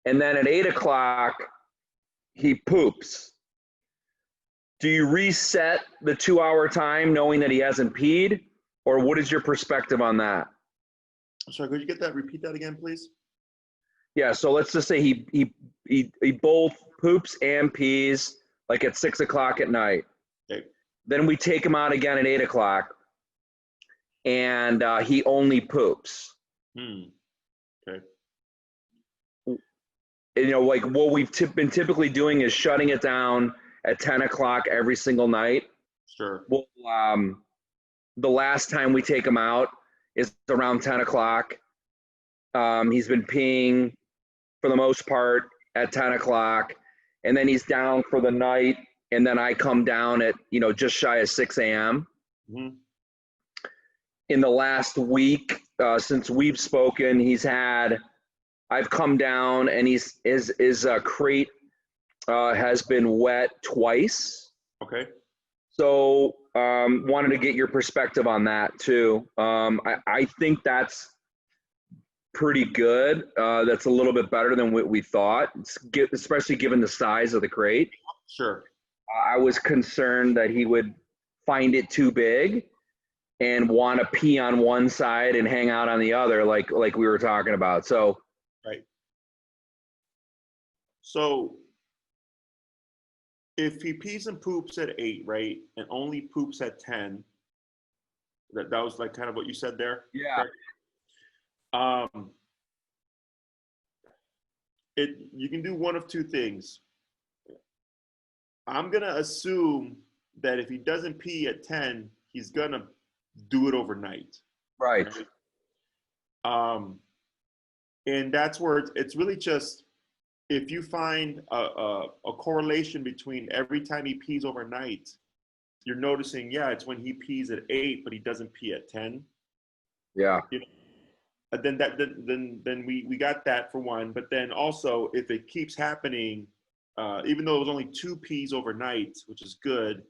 and then at 8 o'clock, he poops. Do you reset the 2-hour time knowing that he hasn't peed? Or what is your perspective on that? Sorry, could you repeat that again, please? Yeah, so let's just say he both poops and pees like at 6 o'clock at night. Okay. Then we take him out again at 8 o'clock, and he only poops. Okay. You know, like what we've been typically doing is shutting it down at 10 o'clock every single night. Sure. Well, the last time we take him out is around 10 o'clock. He's been peeing for the most part at 10 o'clock, and then he's down for the night, and then I come down at, you know, just shy of 6 a.m. Mm-hmm. In the last week, since we've spoken, I've come down and his crate has been wet twice. Okay. So wanted to get your perspective on that too. I think that's pretty good. That's a little bit better than what we thought, especially given the size of the crate. Sure. I was concerned that he would find it too big and want to pee on one side and hang out on the other, like we were talking about. So, right. So, if he pees and poops at 8, right, and only poops at 10, that was like kind of what you said there. Yeah. Correct? You can do one of two things. I'm gonna assume that if he doesn't pee at 10, he's gonna do it overnight. Right. And that's where it's really just, if you find a correlation between every time he pees overnight, you're noticing, yeah, it's when he pees at 8, but he doesn't pee at 10. Yeah. You know, then we got that for one. But then also, if it keeps happening, even though it was only 2 pees overnight, which is good,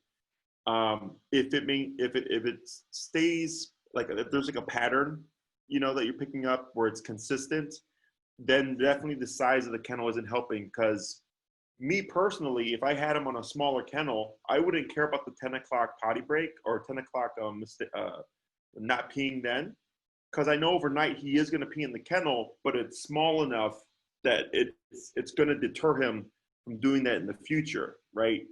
if it stays like, if there's like a pattern, you know, that you're picking up where it's consistent, then definitely the size of the kennel isn't helping. Because me personally, if I had him on a smaller kennel, I wouldn't care about the 10 o'clock potty break or 10 o'clock not peeing then, because I know overnight he is going to pee in the kennel, but it's small enough that it's going to deter him from doing that in the future, right?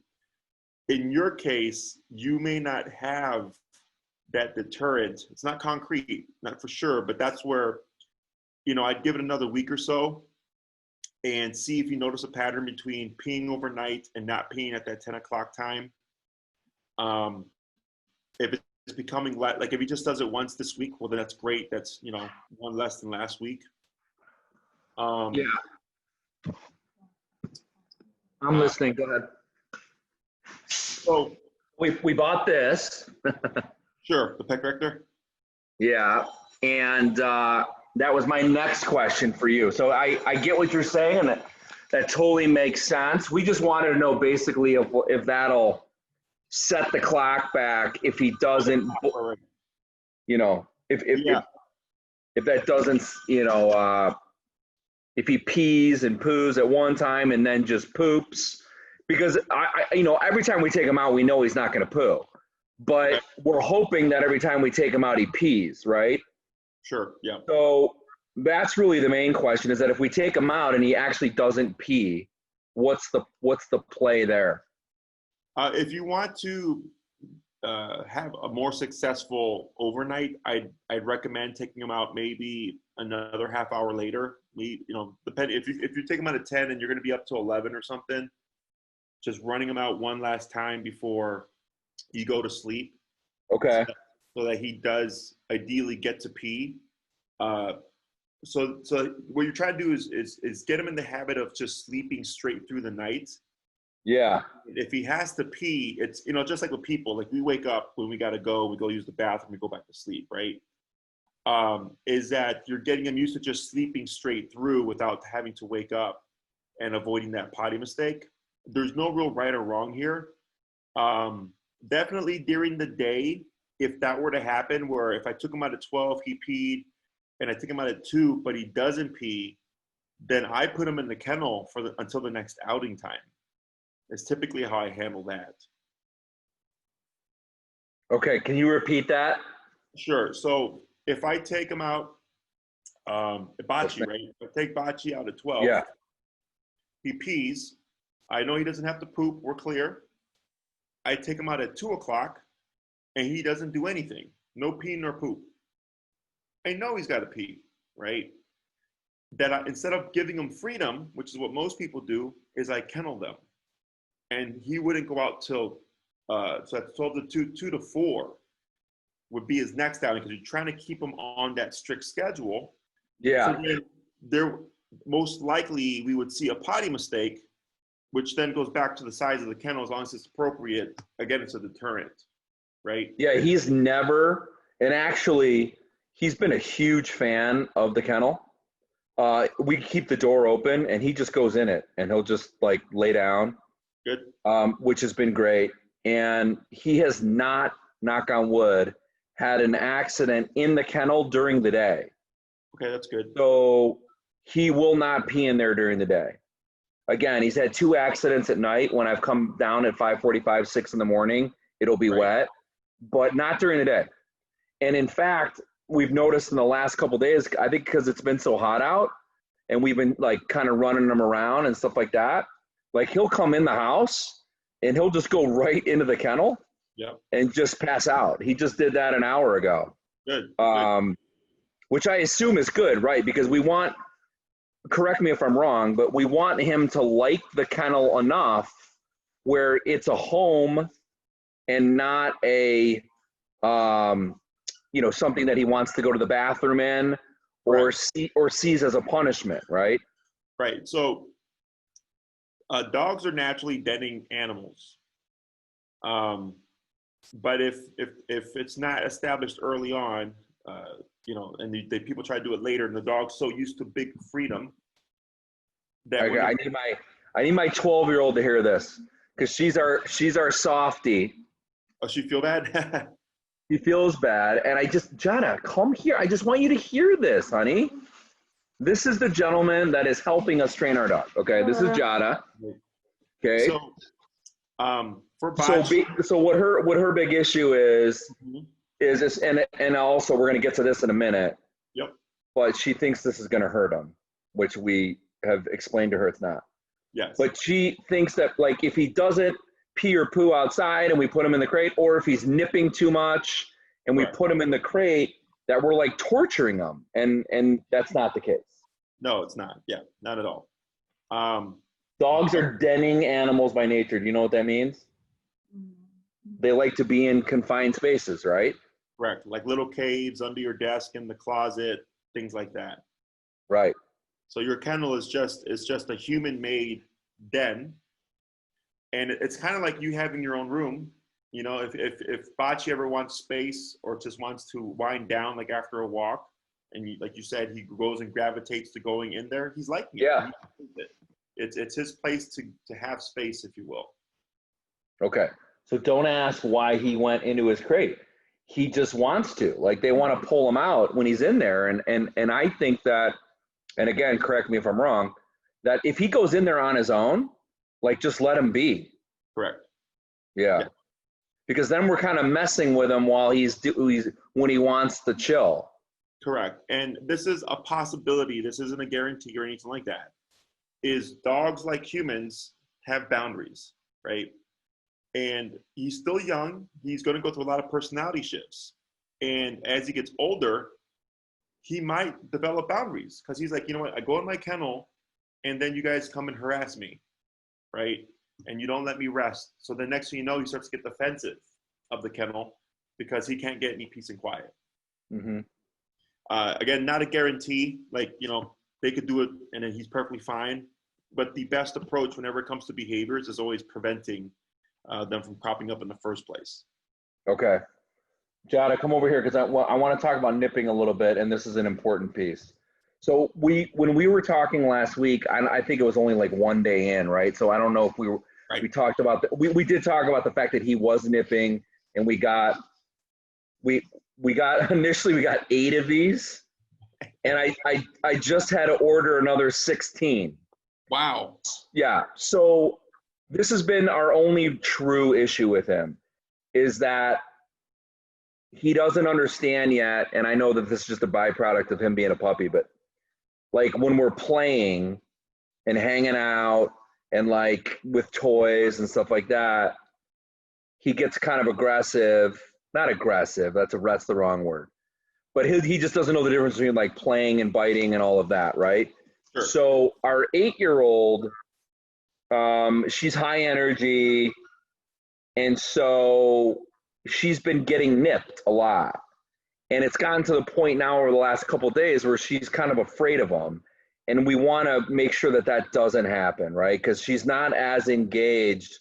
In your case, you may not have that deterrent. It's not concrete, not for sure, but that's where, you know, I'd give it another week or so and see if you notice a pattern between peeing overnight and not peeing at that 10 o'clock time. If it's becoming like if he just does it once this week, well, then that's great. That's, you know, one less than last week. Yeah. I'm listening. Go ahead. So we bought this. Sure, the pet corrector. Yeah, and that was my next question for you. So I get what you're saying, and that totally makes sense. We just wanted to know basically if that'll set the clock back if he doesn't, you know, if that doesn't, you know, if he pees and poos at one time and then just poops, because I you know, every time we take him out, we know he's not going to poo, but we're hoping that every time we take him out, he pees, right? Sure. Yeah. So that's really the main question, is that if we take him out and he actually doesn't pee, what's the play there? If you want to have a more successful overnight, I'd recommend taking him out maybe another half hour later. You know, if you take him out at 10 and you're going to be up to 11 or something, just running him out one last time before you go to sleep. Okay. So that he does ideally get to pee. So what you're trying to do is get him in the habit of just sleeping straight through the night. Yeah. If he has to pee, it's, you know, just like with people, like we wake up when we got to go, we go use the bathroom, we go back to sleep, right? Is that you're getting him used to just sleeping straight through without having to wake up and avoiding that potty mistake. There's no real right or wrong here. Definitely during the day, if that were to happen, where if I took him out at 12, he peed, and I took him out at 2, but he doesn't pee, then I put him in the kennel until the next outing time. It's typically how I handle that. Okay, can you repeat that? Sure. So if I take him out, Bocce, right? If I take Bocce out at 12, Yeah. he pees. I know he doesn't have to poop. We're clear. I take him out at 2 o'clock, and he doesn't do anything. No pee nor poop. I know he's got to pee, right? Instead of giving him freedom, which is what most people do, is I kennel them. And he wouldn't go out till, so that's 12 to 2 to 4 would be his next outing, because you're trying to keep him on that strict schedule. Yeah. So then there, most likely we would see a potty mistake, which then goes back to the size of the kennel. As long as it's appropriate, again, it's a deterrent, right? Yeah, he's never, and actually, he's been a huge fan of the kennel. We keep the door open, and he just goes in it, and he'll just like lay down. Good. Which has been great. And he has not, knock on wood, had an accident in the kennel during the day. Okay, that's good. So he will not pee in there during the day. Again, he's had 2 accidents at night. When I've come down at 5:45, 6 in the morning, it'll be wet, but not during the day. And in fact, we've noticed in the last couple of days, I think because it's been so hot out and we've been like kind of running him around and stuff like that, like he'll come in the house and he'll just go right into the kennel and just pass out. He just did that an hour ago. Good. Which I assume is good, right? Because we want, correct me if I'm wrong, but we want him to like the kennel enough where it's a home and not a, something that he wants to go to the bathroom in or sees as a punishment, right? Right. So dogs are naturally denning animals. But if it's not established early on, and the people try to do it later, and the dog's so used to big freedom that I need my 12-year-old to hear this, because she's our softie. Oh, she feel bad? She feels bad, and Jana, come here. I just want you to hear this, honey. This is the gentleman that is helping us train our dog. Okay, this is Jana. Okay. So, for Bocce, so what her big issue is this, and also we're going to get to this in a minute. Yep. But she thinks this is going to hurt him, which we have explained to her it's not. Yes. But she thinks that like if he doesn't pee or poo outside and we put him in the crate, or if he's nipping too much and we put him in the crate, that we're like torturing him, and that's not the case. No, it's not. Yeah, not at all. Dogs are denning animals by nature. Do you know what that means? They like to be in confined spaces, right? Correct. Like little caves under your desk, in the closet, things like that. Right. So your kennel is just a human-made den, and it's kind of like you having your own room. If Bocce ever wants space or just wants to wind down, like after a walk, and like you said, he goes and gravitates to going in there, he's like, yeah, it's his place to have space, if you will. Okay. So don't ask why he went into his crate. He just wants to. Like they want to pull him out when he's in there, and I think that, and again, correct me if I'm wrong, that if he goes in there on his own, like just let him be. Correct. Yeah. Because then we're kind of messing with him while when he wants to chill. Correct. And this is a possibility. This isn't a guarantee or anything like that. Is dogs, like humans, have boundaries, right? And he's still young. He's going to go through a lot of personality shifts. And as he gets older, he might develop boundaries, because he's like, you know what, I go in my kennel and then you guys come and harass me, right? And you don't let me rest. So the next thing you know, he starts to get defensive of the kennel because he can't get any peace and quiet. Mm-hmm. Again, not a guarantee. Like, they could do it and then he's perfectly fine. But the best approach whenever it comes to behaviors is always preventing them from cropping up in the first place. Okay. Jada, come over here, because I want to talk about nipping a little bit, and this is an important piece. So when we were talking last week, I think it was only like one day in, right? So I don't know if we talked about we did talk about the fact that he was nipping, and we got initially 8 of these, and I just had to order another 16. Wow. Yeah. So this has been our only true issue with him, is that he doesn't understand yet. And I know that this is just a byproduct of him being a puppy, but like when we're playing and hanging out and like with toys and stuff like that, he gets kind of aggressive. Not aggressive, that's the wrong word. But he just doesn't know the difference between like playing and biting and all of that, right? Sure. So our 8-year-old, she's high energy, and so she's been getting nipped a lot. And it's gotten to the point now over the last couple of days where she's kind of afraid of them. And we want to make sure that that doesn't happen, right? Because she's not as engaged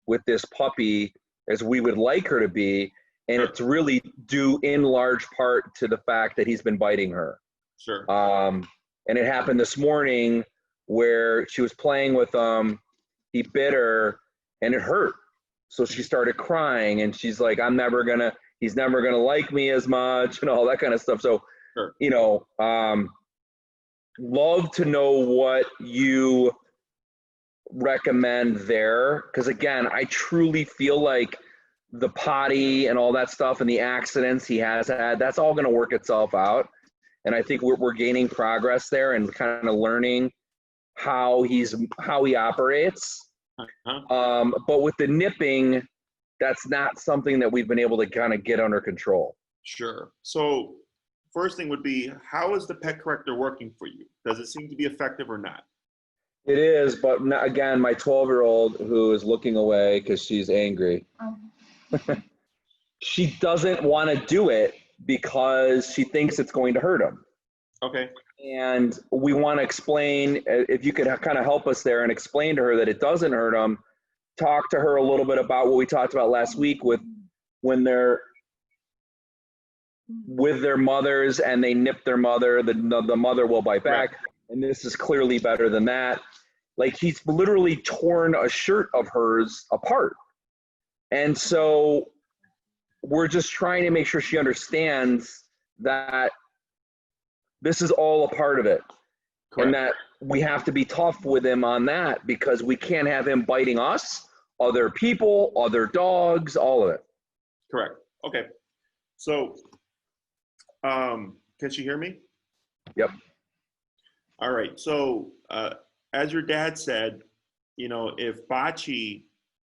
with this puppy as we would like her to be. And Sure. it's really due in large part to the fact that he's been biting her. Sure. And it happened this morning where she was playing with him, he bit her, and it hurt. So she started crying, and she's like, he's never gonna like me as much, and all that kind of stuff. So, Sure. you know, love to know what you recommend there, because again, I truly feel like the potty and all that stuff and the accidents he has had, that's all going to work itself out. And I think we're gaining progress there and kind of learning how he operates. But with the nipping, that's not something that we've been able to kind of get under control. Sure. So first thing would be, how is the pet corrector working for you? Does it seem to be effective or not? It is, but again, my 12-year-old who is looking away because she's angry, she doesn't want to do it because she thinks it's going to hurt him. Okay. And we want to explain, if you could kind of help us there and explain to her that it doesn't hurt him. Talk to her a little bit about what we talked about last week with when they're with their mothers and they nip their mother, the mother will bite back. Right. And this is clearly better than that. Like, he's literally torn a shirt of hers apart. And so we're just trying to make sure she understands that this is all a part of it. Correct. And that we have to be tough with him on that, because we can't have him biting us, other people, other dogs, all of it. Correct. Okay. So, can she hear me? Yep. All right. So, as your dad said, you know, if Bocce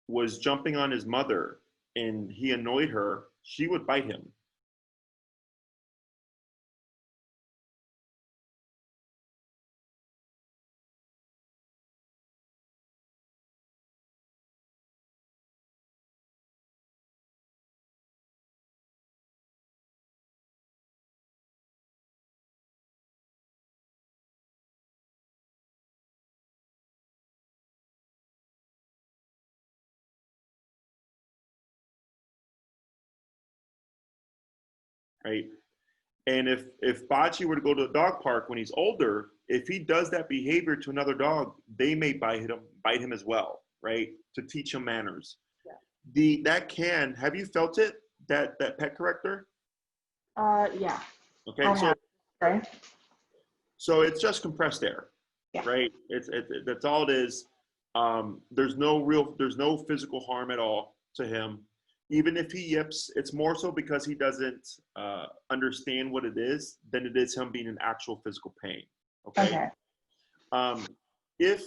was jumping on his mother and he annoyed her, she would bite him. Right. And if Bocce were to go to the dog park when he's older, if he does that behavior to another dog, they may bite him as well, right? To teach him manners. Yeah. Have you felt it, that pet corrector? Yeah. Okay. So it's just compressed air, yeah. Right? That's all it is. There's no physical harm at all to him. Even if he yips, it's more so because he doesn't understand what it is than it is him being in actual physical pain. Okay. If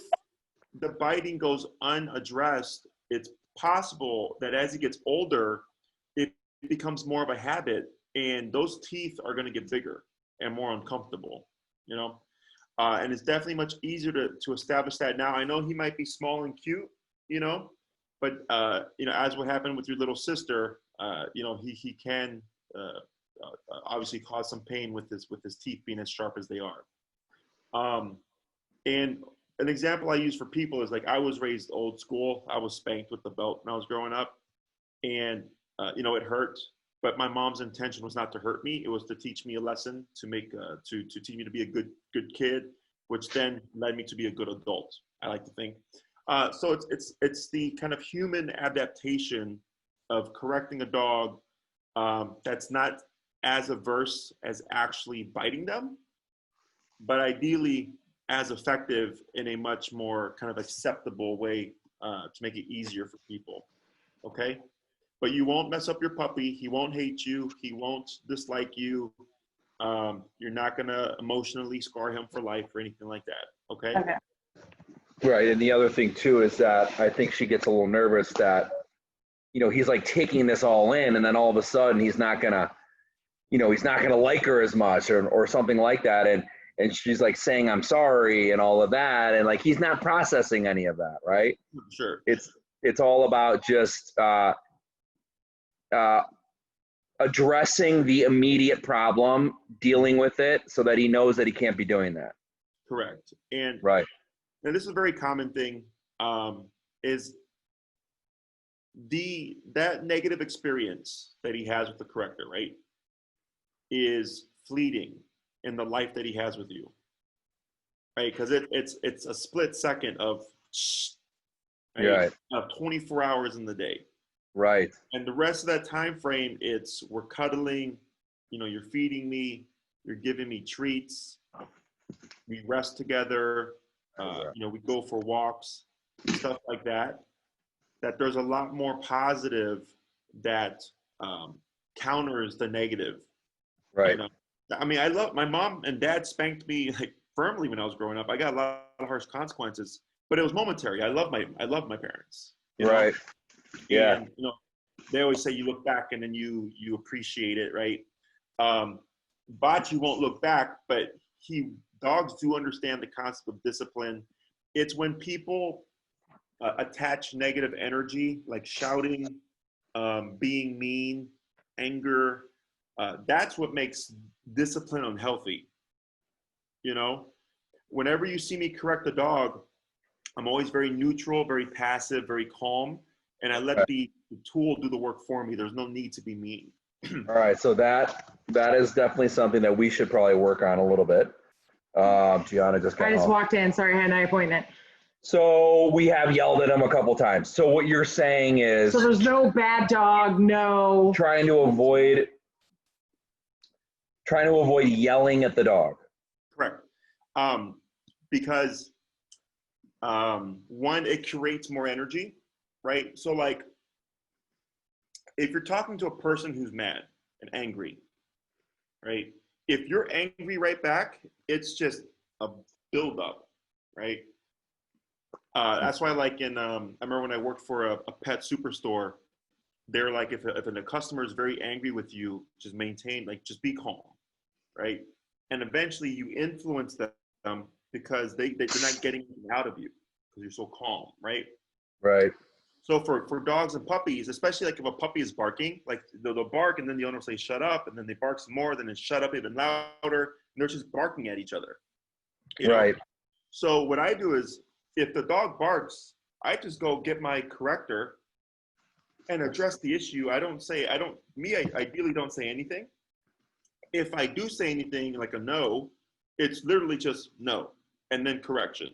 the biting goes unaddressed, it's possible that as he gets older, it becomes more of a habit, and those teeth are going to get bigger and more uncomfortable, you know? And it's definitely much easier to establish that now. I know he might be small and cute, you know, but you know, as what happened with your little sister, you know, he can obviously cause some pain with his teeth being as sharp as they are. And an example I use for people is, like, I was raised old school. I was spanked with the belt when I was growing up, and you know, it hurt. But my mom's intention was not to hurt me. It was to teach me a lesson, to teach me to be a good kid, which then led me to be a good adult, I like to think. So it's the kind of human adaptation of correcting a dog that's not as averse as actually biting them. but ideally as effective in a much more kind of acceptable way to make it easier for people. Okay? But you won't mess up your puppy. He won't hate you. He won't dislike you. You're not going to emotionally scar him for life or anything like that. Okay? Okay. Right. And the other thing too is that I think she gets a little nervous that, you know, he's like taking this all in, and then all of a sudden he's not gonna, you know, he's not gonna like her as much or something like that. And she's like saying, I'm sorry and all of that. And like, he's not processing any of that. Right. Sure. It's all about just, addressing the immediate problem, dealing with it so that he knows that he can't be doing that. Correct. And Right. now this is a very common thing, is that negative experience that he has with the corrector, right, is fleeting in the life that he has with you, right? Because it's a split second of, right, of 24 hours in the day. Right. And the rest of that time frame, it's we're cuddling, you know, you're feeding me, you're giving me treats, we rest together, you know, we go for walks, stuff like that. That there's a lot more positive that counters the negative. Right. And, I mean, I love my mom and dad spanked me like firmly when I was growing up. I got a lot of harsh consequences, but it was momentary. I love my parents. You know? Right. Yeah. And, you know, they always say you look back and then you appreciate it, right? Bocce won't look back, but dogs do understand the concept of discipline. It's when people attach negative energy, like shouting, being mean, anger. That's what makes discipline unhealthy. You know, whenever you see me correct a dog, I'm always very neutral, very passive, very calm, and I let the tool do the work for me. There's no need to be mean. All right, so that is definitely something that we should probably work on a little bit. Gianna just got I just home. walked in. Sorry, I had an appointment. So we have yelled at him a couple times. So what you're saying is So there's no bad dog, no. trying to avoid yelling at the dog. Correct. Because one, it creates more energy, right? So like, if you're talking to a person who's mad and angry, right? If you're angry right back, it's just a buildup, right? That's why, like I remember when I worked for a pet superstore, they're like, if a customer is very angry with you, just just be calm, right? And eventually you influence them because they're not getting anything out of you because you're so calm, right? Right. So for dogs and puppies, especially like if a puppy is barking, like they'll bark and then the owner will say, shut up. And then they bark some more, then they shut up even louder. And they're just barking at each other. You know? Right. So what I do is if the dog barks, I just go get my corrector and address the issue. I ideally don't say anything. If I do say anything like a no, it's literally just no and then correction.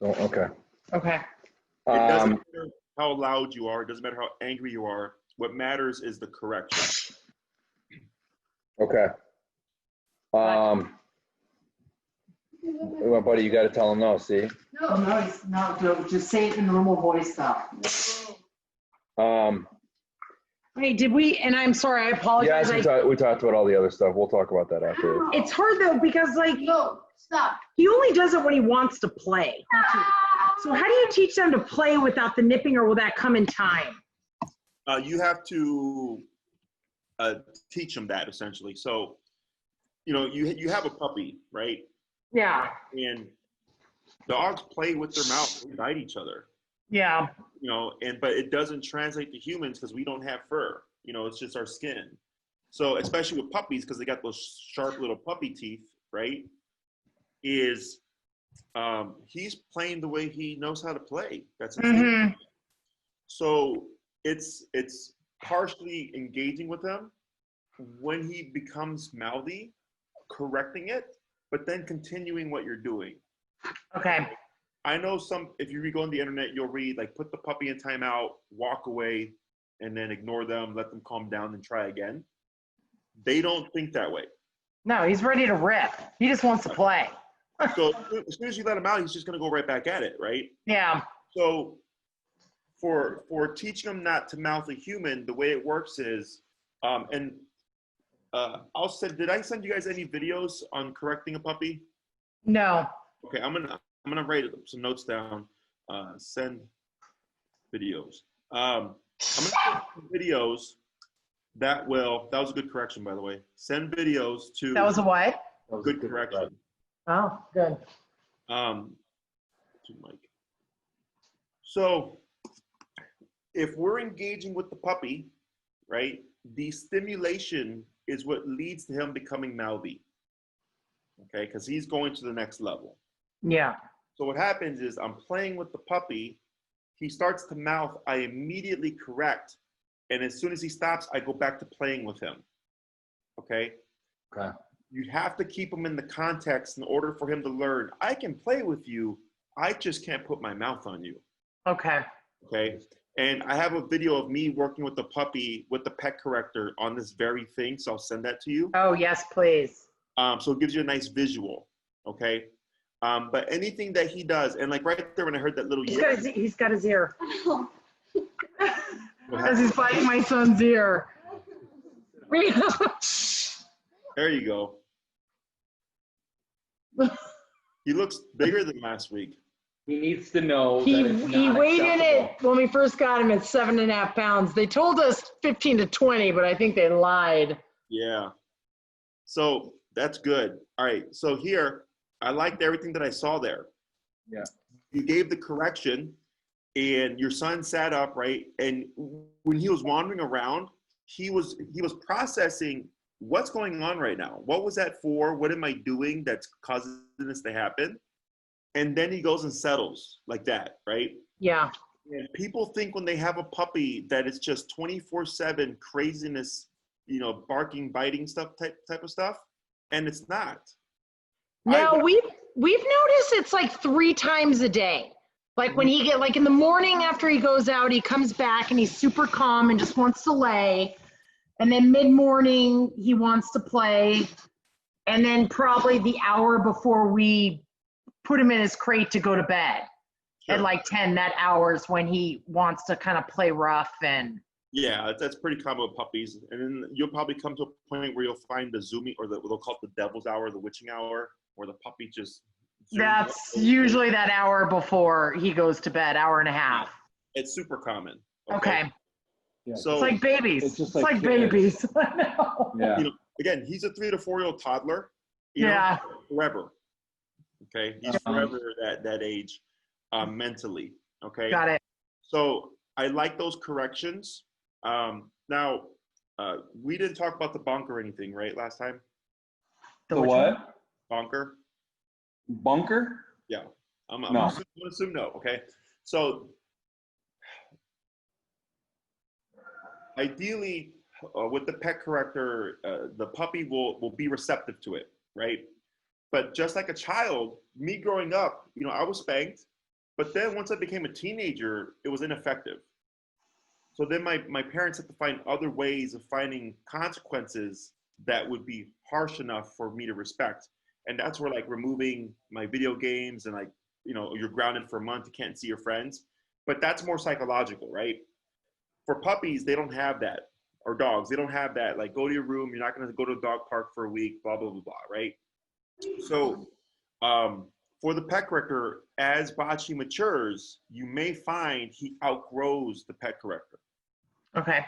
Oh, okay. Okay. It doesn't matter how loud you are. It doesn't matter how angry you are. What matters is the correction. Okay. Well, buddy, you got to tell him no. See. No, just say it in normal voice though. Wait, did we, and I'm sorry, I apologize. Yes, we talked about all the other stuff. We'll talk about that after. It's hard though, because like, No, stop. he only does it when he wants to play. So how do you teach them to play without the nipping, or will that come in time? You have to teach them that essentially. So, you know, you have a puppy, right? Yeah. And dogs play with their mouth, they bite each other. Yeah. You know, but it doesn't translate to humans because we don't have fur. You know, it's just our skin. So especially with puppies, because they got those sharp little puppy teeth, right? He's playing the way he knows how to play. That's his thing. So it's partially engaging with him when he becomes mouthy, correcting it, but then continuing what you're doing. Okay. I know if you go on the internet, you'll read like put the puppy in timeout, walk away, and then ignore them, let them calm down and try again. They don't think that way. No, he's ready to rip. He just wants to play. So as soon as you let him out, he's just going to go right back at it, right? Yeah. So for teaching him not to mouth a human, the way it works is, I'll send. Did I send you guys any videos on correcting a puppy? No. Okay, I'm gonna write some notes down. Send videos. I'm gonna send some videos that was a good correction, by the way. Send videos to. That was a what? Good correction. Oh, good. To Mike. So if we're engaging with the puppy, right, the stimulation is what leads to him becoming mouthy. Okay, because he's going to the next level. Yeah. So what happens is I'm playing with the puppy, he starts to mouth, I immediately correct, and as soon as he stops, I go back to playing with him. Okay? Okay. You have to keep him in the context in order for him to learn, I can play with you, I just can't put my mouth on you. Okay. Okay? And I have a video of me working with the puppy, with the pet corrector on this very thing, so I'll send that to you. Oh, yes, please. So it gives you a nice visual, okay? But anything that he does, and like right there when I heard that little He's got his ear. What As he's biting my son's ear. there you go. He looks bigger than last week. He needs to know He that it's not weighed in acceptable. it when we first got him at 7.5 pounds. They told us 15 to 20, but I think they lied. Yeah. So that's good. All right. So here, I liked everything that I saw there. Yeah. You gave the correction, and your son sat up, right? And when he was wandering around, he was processing what's going on right now. What was that for? What am I doing that's causing this to happen? And then he goes and settles like that, right? Yeah. And people think when they have a puppy that it's just 24/7 craziness, you know, barking, biting stuff, type of stuff, and it's not. No, we've noticed it's like 3 times a day. Like when he like in the morning after he goes out, he comes back and he's super calm and just wants to lay. And then mid-morning he wants to play. And then probably the hour before we put him in his crate to go to bed. Sure. At like 10, that hour's when he wants to kind of play rough and. Yeah, that's pretty common with puppies. And then you'll probably come to a point where you'll find the zooming, or they'll call it the devil's hour, the witching hour, where the puppy just. That's usually that hour before he goes to bed, hour and a half. It's super common. Okay. Yeah. So It's like babies. It's just It's like kids. babies. I know. Yeah. you know, again, he's a 3 to 4 year old toddler. You Yeah. know, forever. Okay, he's forever that age, mentally. Okay. Got it. So I like those corrections. Now, we didn't talk about the bonk or anything, right? Last time, The what? bonker. Bunker? Yeah, I'm No. gonna assume no. Okay, so ideally, with the pet corrector, the puppy will be receptive to it, right? But just like a child, me growing up, you know, I was spanked, but then once I became a teenager, it was ineffective. So then my parents had to find other ways of finding consequences that would be harsh enough for me to respect. And that's where like removing my video games and like, you know, you're grounded for a month, you can't see your friends. But that's more psychological, right? For puppies, they don't have that. Or dogs, they don't have that. Like, go to your room, you're not gonna go to the dog park for a week, blah, blah, blah, blah, right? So for the pet corrector, as Bocce matures, you may find he outgrows the pet corrector. Okay.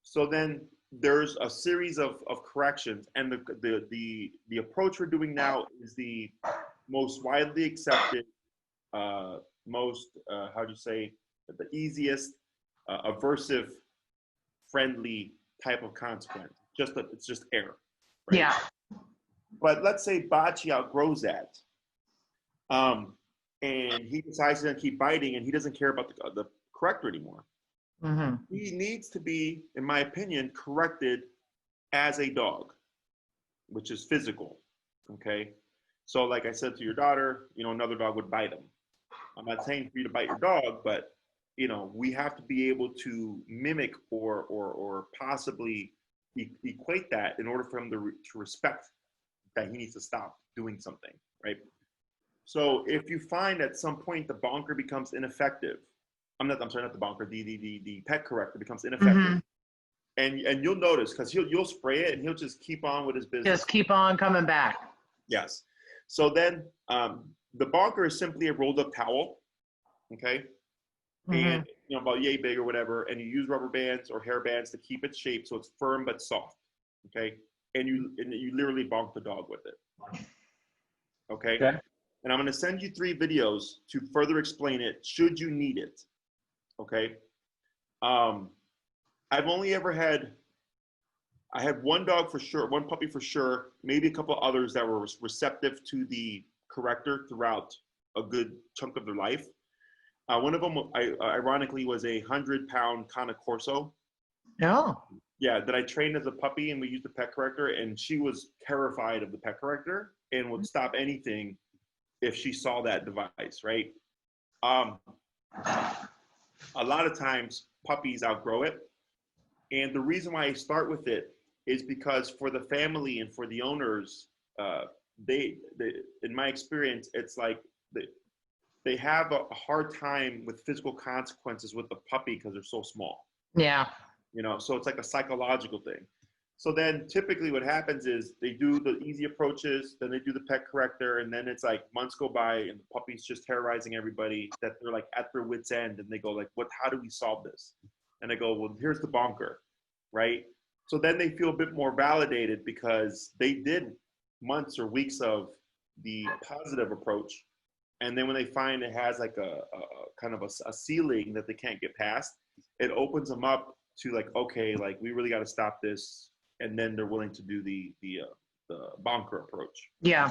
So then there's a series of corrections, and the approach we're doing now is the most widely accepted, most how do you say, the easiest, aversive, friendly type of consequence. It's just error. Right? Yeah. But let's say Bocce outgrows that, and he decides to keep biting, and he doesn't care about the corrector anymore. Mm-hmm. He needs to be, in my opinion, corrected as a dog, which is physical, okay? So like I said to your daughter, you know, another dog would bite him. I'm not saying for you to bite your dog, but, you know, we have to be able to mimic or possibly equate that in order for him to respect that he needs to stop doing something, right? So if you find at some point the bonker becomes ineffective, I'm sorry, not the bonker, the pet corrector becomes ineffective, and you'll notice because you'll spray it and he'll just keep on with his business. Just keep on coming back. Yes. So then the bonker is simply a rolled up towel, okay, and about yay big or whatever, and you use rubber bands or hair bands to keep its shape so it's firm but soft, okay, and you literally bonk the dog with it, okay. And I'm going to send you 3 videos to further explain it should you need it, okay. I've only ever had, I had one dog for sure, one puppy for sure, maybe a couple others that were receptive to the corrector throughout a good chunk of their life. One of them, ironically, was a 100-pound Cane Corso. Oh. Yeah, that I trained as a puppy, and we used the pet corrector, and she was terrified of the pet corrector and would stop anything if she saw that device, right? A lot of times, puppies outgrow it. And the reason why I start with it is because for the family and for the owners, they in my experience, it's like they have a hard time with physical consequences with the puppy because they're so small. Yeah. You know, so it's like a psychological thing. So then typically what happens is they do the easy approaches, then they do the pet corrector, and then it's like months go by and the puppy's just terrorizing everybody that they're like at their wit's end, and they go like, how do we solve this? And I go, well, here's the bonker, right? So then they feel a bit more validated because they did months or weeks of the positive approach. And then when they find it has like a kind of a ceiling that they can't get past, it opens them up to like, okay, like we really got to stop this. And then they're willing to do the bonker approach. Yeah.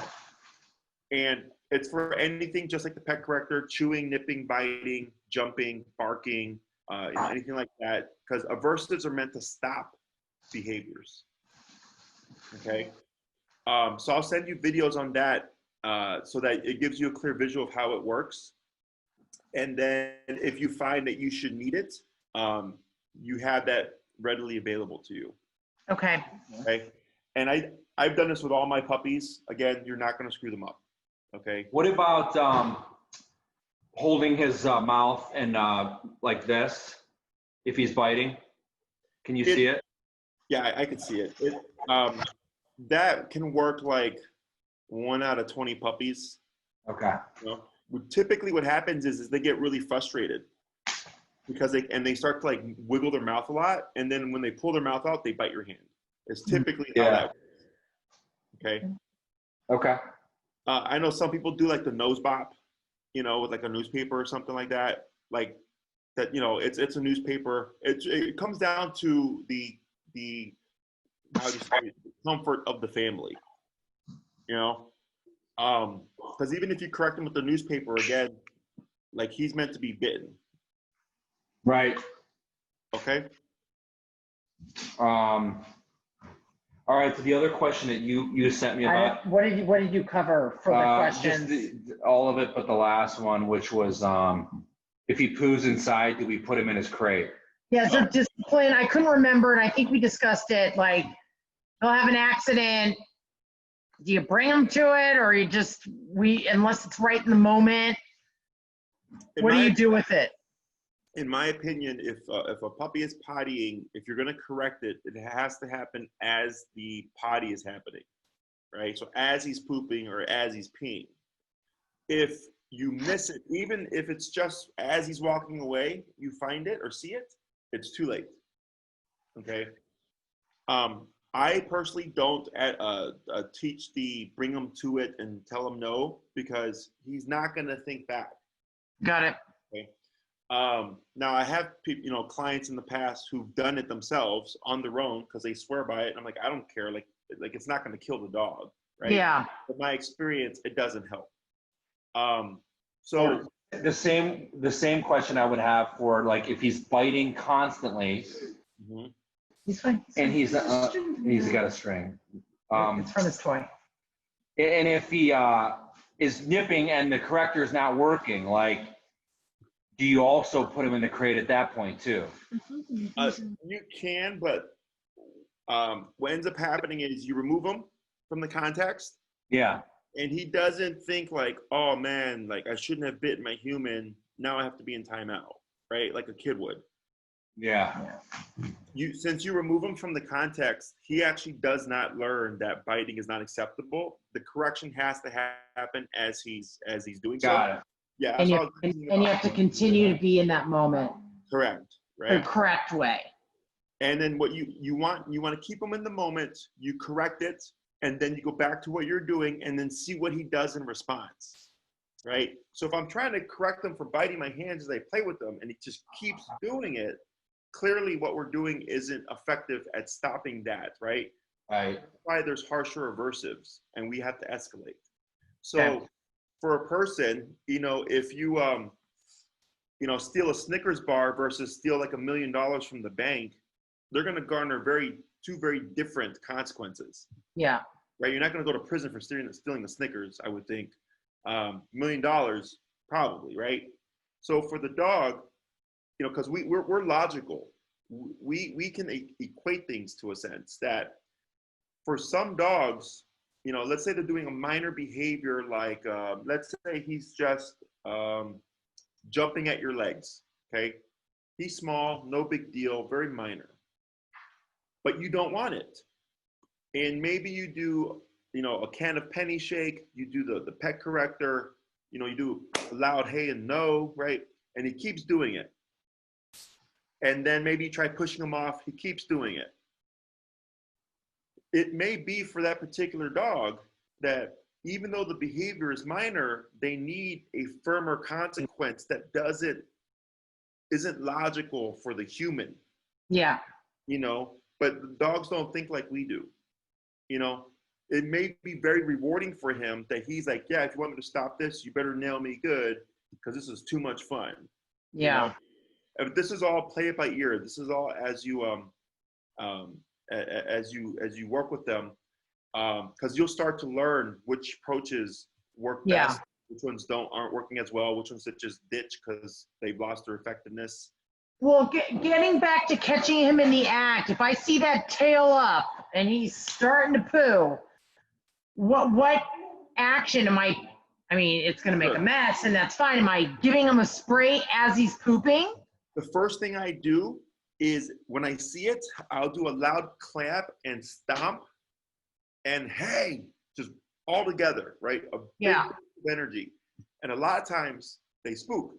And it's for anything just like the pet corrector, chewing, nipping, biting, jumping, barking, anything like that. Because aversives are meant to stop behaviors. Okay. So I'll send you videos on that so that it gives you a clear visual of how it works. And then if you find that you should need it, you have that readily available to you. Okay. Okay. And I've done this with all my puppies. Again, you're not going to screw them up. Okay. What about holding his mouth and like this if he's biting? Can you see it? Yeah, I can see it. That can work like 1 out of 20 puppies. Okay. You know? Typically what happens is they get really frustrated because they start to like wiggle their mouth a lot, and then when they pull their mouth out, they bite your hand. It's typically how that works. Okay. Okay. I know some people do like the nose bop, you know, with like a newspaper or something like that. Like that, you know, it's a newspaper. It comes down to the how do you say, comfort of the family. You know, because even if you correct him with the newspaper again, like he's meant to be bitten. Right. Okay. All right. So the other question that you sent me about. What did you cover for the questions? Just all of it, but the last one, which was if he poos inside, do we put him in his crate? Yeah. So discipline. I couldn't remember, and I think we discussed it. Like, he'll have an accident. Do you bring him to it, or you just unless it's right in the moment? What do you do with it? In my opinion, if a puppy is pottying, if you're going to correct it, it has to happen as the potty is happening, right? So as he's pooping or as he's peeing. If you miss it, even if it's just as he's walking away, you find it or see it, it's too late. Okay. I personally don't teach bring him to it and tell him no, because he's not going to think back. Got it. Okay. Now I have clients in the past who've done it themselves on their own because they swear by it. And I'm like, I don't care. Like it's not going to kill the dog, right? Yeah. But my experience, it doesn't help. So the same question I would have for like if he's biting constantly. Mm-hmm. He's fine. And he's got a string. It's from his toy. And if he is nipping and the corrector is not working, like, do you also put him in the crate at that point too? You can, but what ends up happening is you remove him from the context, Yeah. and he doesn't think like, oh man, like I shouldn't have bitten my human. Now I have to be in timeout, right? Like a kid would. Yeah. Since you remove him from the context, he actually does not learn that biting is not acceptable. The correction has to happen as he's doing so. Got it. Yeah. And you have to continue to be in that moment. Correct. The Right. correct way. And then what you want to keep him in the moment. You correct it, and then you go back to what you're doing, and then see what he does in response. Right. So if I'm trying to correct him for biting my hands as I play with them, and he just keeps doing it, clearly what we're doing isn't effective at stopping that, right? Right. That's why there's harsher aversives, and we have to escalate. So Okay. for a person, if you steal a Snickers bar versus steal like $1 million from the bank, they're going to garner two very different consequences. Yeah. Right? You're not going to go to prison for stealing the Snickers, I would think. $1 million, probably, right? So for the dog, because we're logical, we can equate things to a sense that for some dogs, let's say they're doing a minor behavior like, let's say he's just jumping at your legs, okay? He's small, no big deal, very minor, but you don't want it. And maybe you do, a can of penny shake, you do the pet corrector, you do loud hey and no, right? And he keeps doing it. And then maybe you try pushing him off, he keeps doing it. It may be for that particular dog that even though the behavior is minor, they need a firmer consequence that isn't logical for the human. Yeah. But the dogs don't think like we do. It may be very rewarding for him that he's like, yeah, if you want me to stop this, you better nail me good because this is too much fun. Yeah. This is all play it by ear. This is all as you work with them, because you'll start to learn which approaches work best, which ones aren't working as well, which ones that just ditch because they've lost their effectiveness. Well, getting back to catching him in the act, if I see that tail up and he's starting to poo, what action am I mean, it's going to make a mess, and that's fine. Am I giving him a spray as he's pooping? The first thing I do is when I see it, I'll do a loud clap and stomp and hey, just all together, right? A big energy. And a lot of times they spook.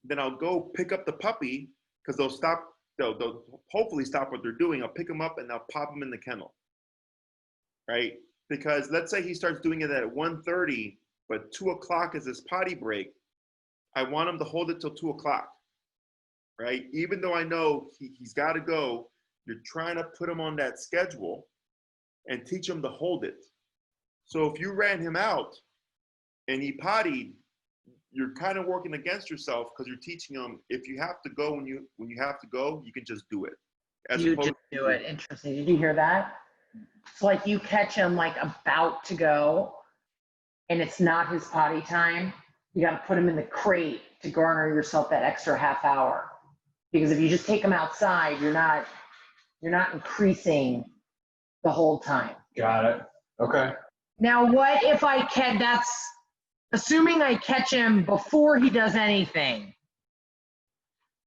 Then I'll go pick up the puppy because they'll hopefully stop what they're doing. I'll pick them up and I'll pop them in the kennel, right? Because let's say he starts doing it at 1:30, but 2 o'clock is his potty break. I want him to hold it till 2 o'clock, right? Even though I know he's got to go, you're trying to put him on that schedule and teach him to hold it. So if you ran him out and he pottied, you're kind of working against yourself because you're teaching him if you have to go when you have to go, you can just do it. You just do it. Interesting. Did you hear that? It's like you catch him like about to go and it's not his potty time. You got to put him in the crate to garner yourself that extra half hour. Because if you just take him outside, you're not increasing the whole time. Got it. Okay. Now, what if that's assuming I catch him before he does anything.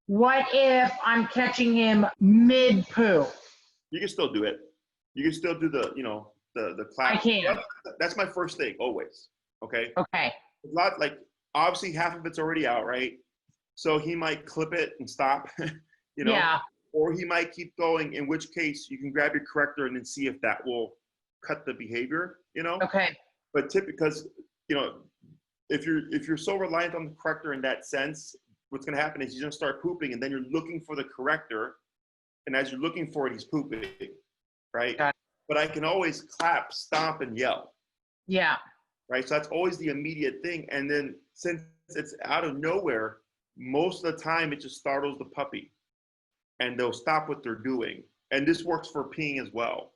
What if I'm catching him mid-poo? You can still do it. You can still do the clap. I can. That's my first thing, always. Okay? Okay. A lot, like, obviously half of it's already out, right? So he might clip it and stop, Yeah. Or he might keep going, in which case you can grab your corrector and then see if that will cut the behavior, Okay. But because, if you're so reliant on the corrector in that sense, what's going to happen is he's going to start pooping, and then you're looking for the corrector, and as you're looking for it, he's pooping, right? Got it. But I can always clap, stomp, and yell. Yeah. Right? So that's always the immediate thing. And then since it's out of nowhere, most of the time it just startles the puppy, and they'll stop what they're doing. And this works for peeing as well.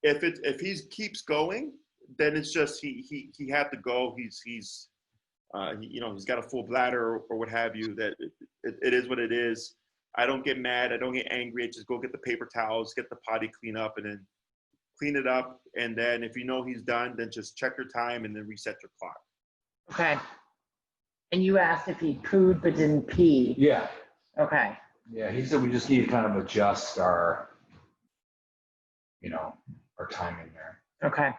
If he keeps going, then it's just he had to go. He's got a full bladder or what have you. That it is what it is. I don't get mad. I don't get angry. I just go get the paper towels, get the potty clean up, and then clean it up. And then if you know he's done, then just check your time and then reset your clock. Okay. And you asked if he pooed but didn't pee. Yeah. Okay. Yeah, he said we just need to kind of adjust our, you know, our timing there. Okay.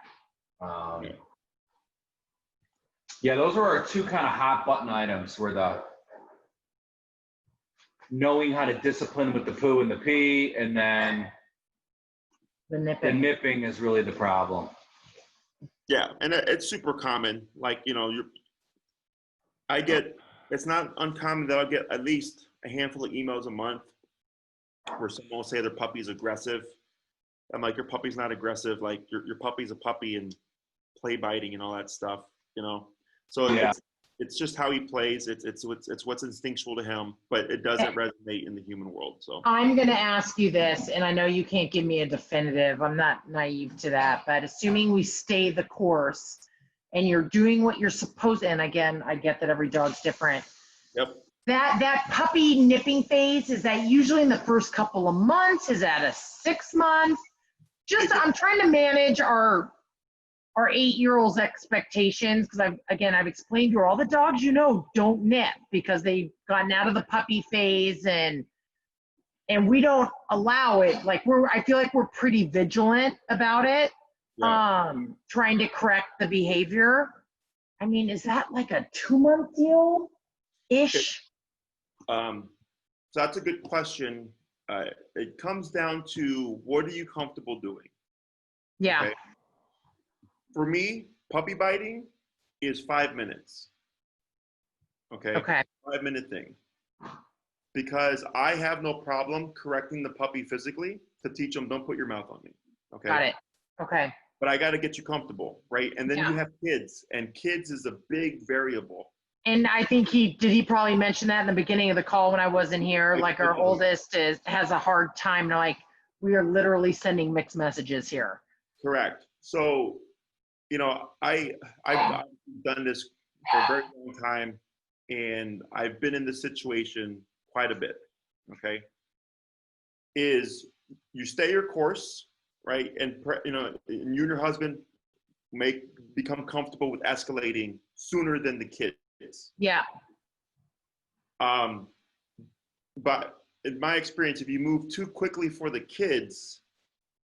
Yeah, those are our two kind of hot button items, were the knowing how to discipline with the poo and the pee, and then The the nipping. nipping is really the problem. Yeah, and it's super common. Like, you know, it's not uncommon that I'll get at least a handful of emails a month where someone will say their puppy's aggressive. I'm like, your puppy's not aggressive. Like, your puppy's a puppy and play biting and all that stuff, you know? So Yeah. it's just how he plays. It's what's instinctual to him, but it doesn't resonate in the human world. So I'm going to ask you this, and I know you can't give me a definitive. I'm not naive to that, but assuming we stay the course and you're doing what you're supposed to, and again, I get that every dog's different. Yep. That puppy nipping phase, is that usually in the first couple of months? Is that a 6 months? Just, I'm trying to manage our 8-year-old's expectations, because I've explained to her, all the dogs you know don't nip because they've gotten out of the puppy phase, and we don't allow it. Like, I feel like we're pretty vigilant about it. Yeah. Trying to correct the behavior. I mean, is that like a 2-month deal ish? So that's a good question. It comes down to, what are you comfortable doing? Yeah. Okay? For me, puppy biting is 5 minutes. Okay. 5-minute thing. Because I have no problem correcting the puppy physically to teach them, don't put your mouth on me. Okay. Got it. Okay. But I got to get you comfortable, right? And then Yeah. you have kids, and kids is a big variable. And I think he probably mentioned that in the beginning of the call when I wasn't here. Like, our oldest has a hard time. Like, we are literally sending mixed messages here. Correct. So, you know, I've done this for a very long time, and I've been in this situation quite a bit. Okay. Is you stay your course, right? And you know, you and your husband become comfortable with escalating sooner than the kids. Yeah. But in my experience, if you move too quickly for the kids,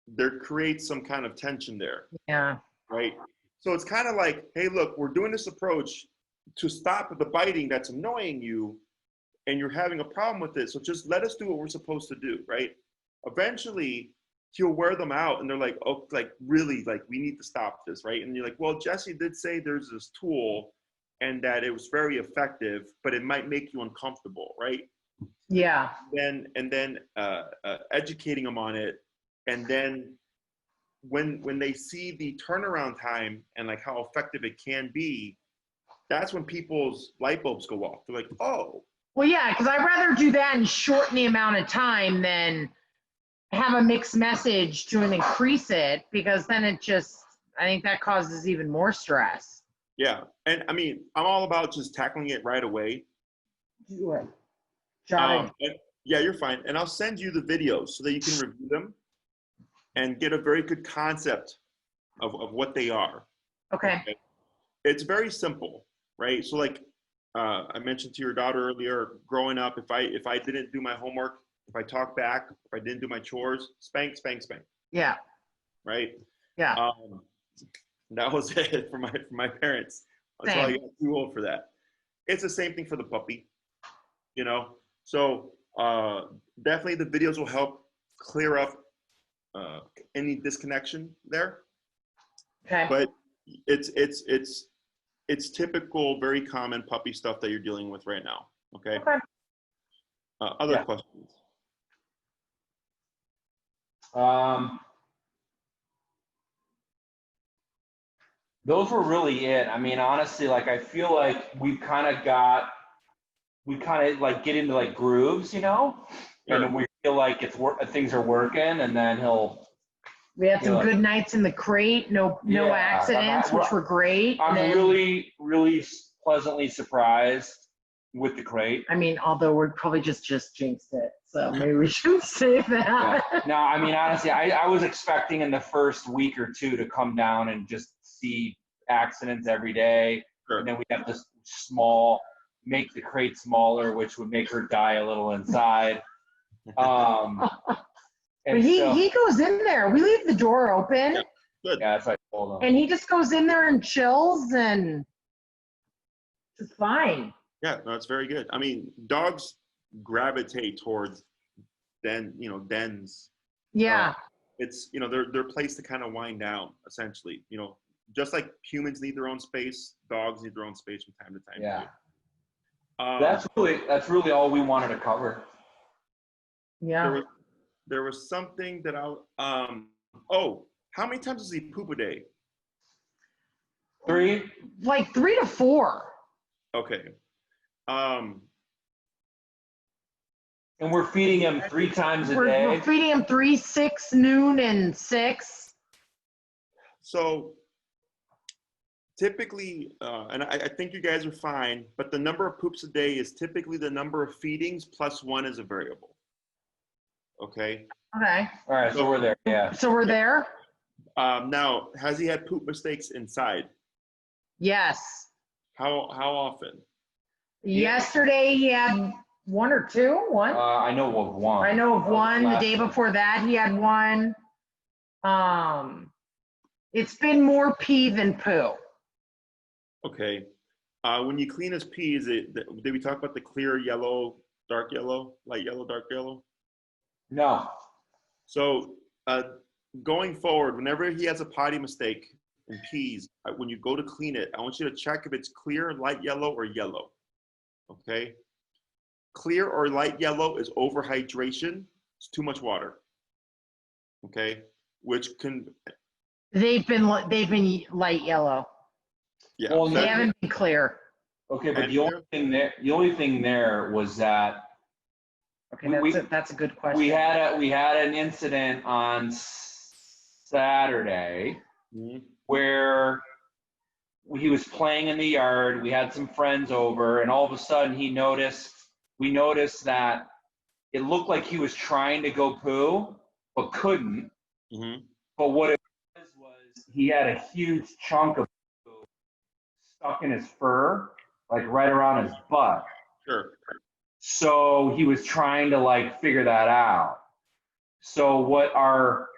there creates some kind of tension there. Yeah. Right. So it's kind of like, hey, look, we're doing this approach to stop the biting that's annoying you, and you're having a problem with it. So just let us do what we're supposed to do. Right. Eventually, he'll wear them out, and they're like, oh, like, really, like, we need to stop this. Right. And you're like, well, Jesse did say there's this tool and that it was very effective, but it might make you uncomfortable. Right. Yeah. And then educating them on it. And then when they see the turnaround time and like how effective it can be, that's when people's light bulbs go off. They're like, oh. Well, yeah, because I'd rather do that and shorten the amount of time than have a mixed message to increase it, because then I think that causes even more stress. Yeah. And I mean, I'm all about just tackling it right away. Do it. Jot it. Yeah, you're fine. And I'll send you the videos so that you can review them and get a very good concept of what they are. Okay. It's very simple, right? So like I mentioned to your daughter earlier, growing up, if I didn't do my homework, if I talked back, if I didn't do my chores, spank, spank, spank. Yeah. Right? Yeah. That was it for my parents. Until I got too old for that. It's the same thing for the puppy, you know? So definitely the videos will help clear up any disconnection there. Okay. But it's typical, very common puppy stuff that you're dealing with right now. Okay. Okay. Other questions? Those were really it. I mean, honestly, like, I feel like we kind of like get into like grooves, you know, and then we feel like things are working, and then we had some good nights in the crate, no accidents, which were great. I'm really, really pleasantly surprised with the crate. I mean, although we're probably just jinxed it. So maybe we should save that. Yeah. No, I mean, honestly, I was expecting in the first week or two to come down and just see accidents every day. Sure. And then we have this make the crate smaller, which would make her die a little inside. But And he goes in there. We leave the door open. Yeah. Good. yeah, that's what I told him. And he just goes in there and chills, and it's fine. Yeah, no, it's very good. I mean, dogs gravitate towards dens. Yeah. It's, they're a place to kind of wind down, essentially. Just like humans need their own space, dogs need their own space from time to time. Yeah. That's really all we wanted to cover. Yeah. There was something that how many times does he poop a day? 3. Like 3 to 4. Okay. And we're feeding him 3 times a day. We're feeding him 3, 6, noon, and 6. So typically, and I think you guys are fine, but the number of poops a day is typically the number of feedings plus 1 is a variable. Okay. Okay. All right, so we're there. Yeah. So we're there? Now, has he had poop mistakes inside? Yes. How often? Yesterday he had 1 or 2. 1? I know of 1. I know of 1. The day before that he had 1. It's been more pee than poo. Okay. When you clean his pee, did we talk about the clear yellow, dark yellow, light yellow, dark yellow? No. So going forward, whenever he has a potty mistake and pees, when you go to clean it, I want you to check if it's clear, light yellow, or yellow. Okay? Clear or light yellow is overhydration. It's too much water. Okay? Which can... They've been light yellow. Yeah. Well, They haven't been clear. Okay, but the only thing there was that Okay, that's a good question. we had an incident on Saturday where he was playing in the yard. We had some friends over, and all of a sudden we noticed that it looked like he was trying to go poo, but couldn't. Mm-hmm. But what it was he had a huge chunk of poo stuck in his fur, like right around his butt. Sure. So he was trying to figure that out. So what our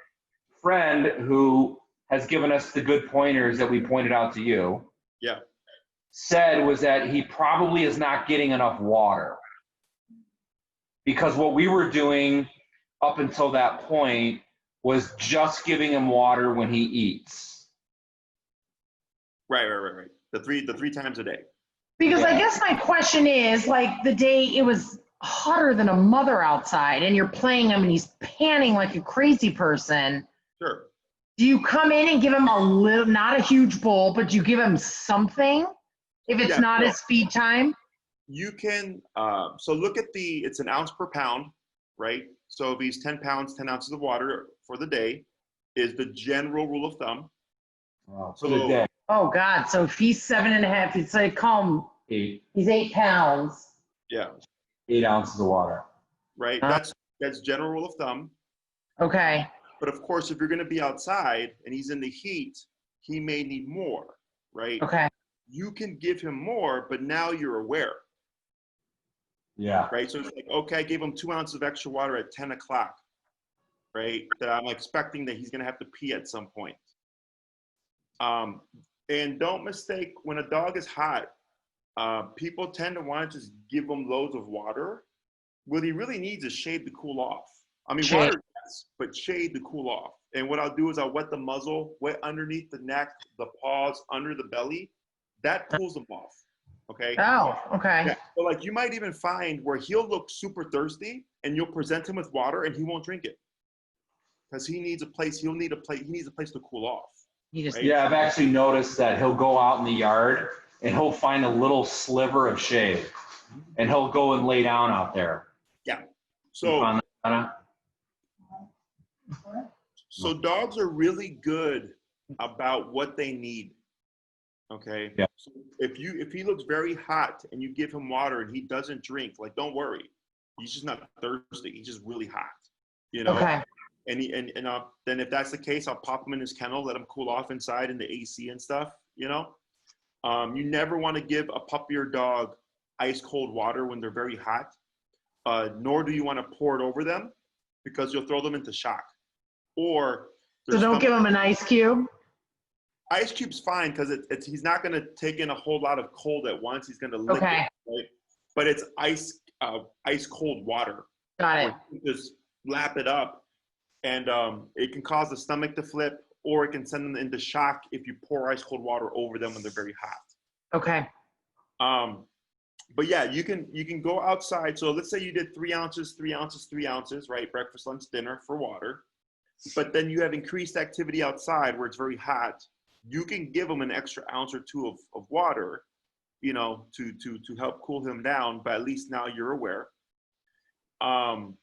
friend who has given us the good pointers that we pointed out to you said was that he probably is not getting enough water. Because what we were doing up until that point was just giving him water when he eats. Right. The three times a day. Because I guess my question is, the day it was hotter than a mother outside and you're playing him and he's panting like a crazy person. Sure. Do you come in and give him a little, not a huge bowl, but you give him something if it's not his feed time? You can, so look at it's an ounce per pound, right? So if he's 10 pounds, 10 ounces of water for the day is the general rule of thumb. For the day. Oh God, so if he's 7.5, it's call him 8. He's 8 pounds. Yeah. 8 ounces of water. Right, that's general rule of thumb. Okay. But of course, if you're gonna be outside and he's in the heat, he may need more, right? Okay. You can give him more, but now you're aware. Yeah. Right, so it's okay, I gave him 2 ounces of extra water at 10 o'clock, right? That I'm expecting that he's gonna have to pee at some point. And don't mistake, when a dog is hot, people tend to want to just give him loads of water. What he really needs is shade to cool off. I mean, Shade. water, yes, but shade to cool off. And what I'll do is I'll wet the muzzle, wet underneath the neck, the paws, under the belly. That cools them off, okay? Oh, okay. Yeah. So you might even find where he'll look super thirsty and you'll present him with water and he won't drink it. Because he needs a place to cool off. Right? Yeah, I've actually noticed that he'll go out in the yard and he'll find a little sliver of shade and he'll go and lay down out there. Yeah. So dogs are really good about what they need. Okay. Yeah. So if he looks very hot and you give him water and he doesn't drink, don't worry. He's just not thirsty. He's just really hot, you know? Okay. And then if that's the case, I'll pop him in his kennel, let him cool off inside in the AC and stuff, you know? You never want to give a puppy or dog ice cold water when they're very hot, nor do you want to pour it over them because you'll throw them into shock. Or So don't give him an ice cube? Ice cube's fine because he's not going to take in a whole lot of cold at once. He's going to lick it, right? But it's ice cold water. Got it. Just lap it up, and it can cause the stomach to flip, or it can send them into shock if you pour ice cold water over them when they're very hot. Okay. But yeah, you can go outside. So let's say you did 3 ounces, 3 ounces, 3 ounces, right? Breakfast, lunch, dinner for water. But then you have increased activity outside where it's very hot. You can give them an extra ounce or 2 of water, you know, to help cool him down. But at least now you're aware. And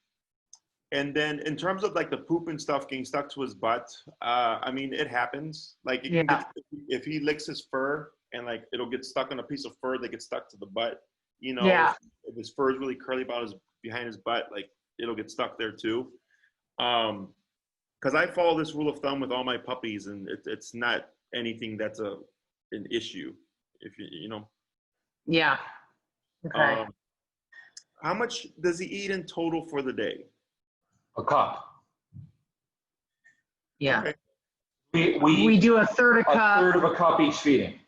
then in terms of like the poop and stuff getting stuck to his butt, I mean, it happens. Like if he licks his fur and like it'll get stuck on a piece of fur that gets stuck to the butt, you know, if his fur is really curly behind his butt, like it'll get stuck there too. Because I follow this rule of thumb with all my puppies, and it's not anything that's an issue, if you know. Yeah. Okay. How much does he eat in total for the day? A cup. Yeah. Okay. We do a third a cup. A third of a cup each feeding.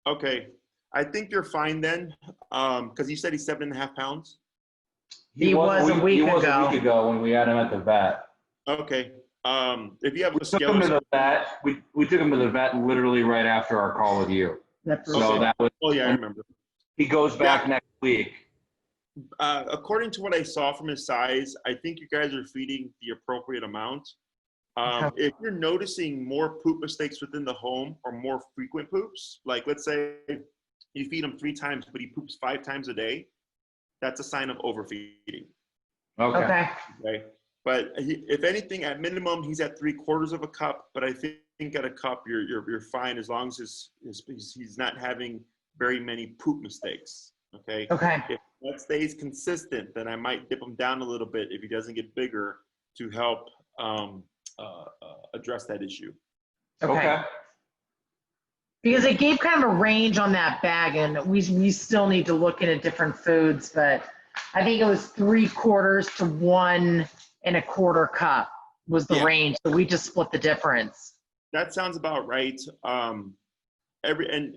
Okay. I think you're fine then, because you said he's 7.5 pounds. He was a week ago when we had him at the vet. Okay. If you have we took him to the vet. We took him to the vet literally right after our call with you. So that was. Oh yeah, I remember. He goes back next week. According to what I saw from his size, I think you guys are feeding the appropriate amount. If you're noticing more poop mistakes within the home or more frequent poops, like let's say you feed him 3 times, but he poops 5 times a day, that's a sign of overfeeding. Okay. But if anything, at minimum, he's at 3/4 of a cup. But I think at a cup, you're fine as long as he's not having very many poop mistakes. Okay. If that stays consistent, then I might dip him down a little bit if he doesn't get bigger to help address that issue. Okay. Because it gave kind of a range on that bag, and we still need to look into different foods, but I think it was 3/4 to 1.25 cup was the range. So we just split the difference. That sounds about right. And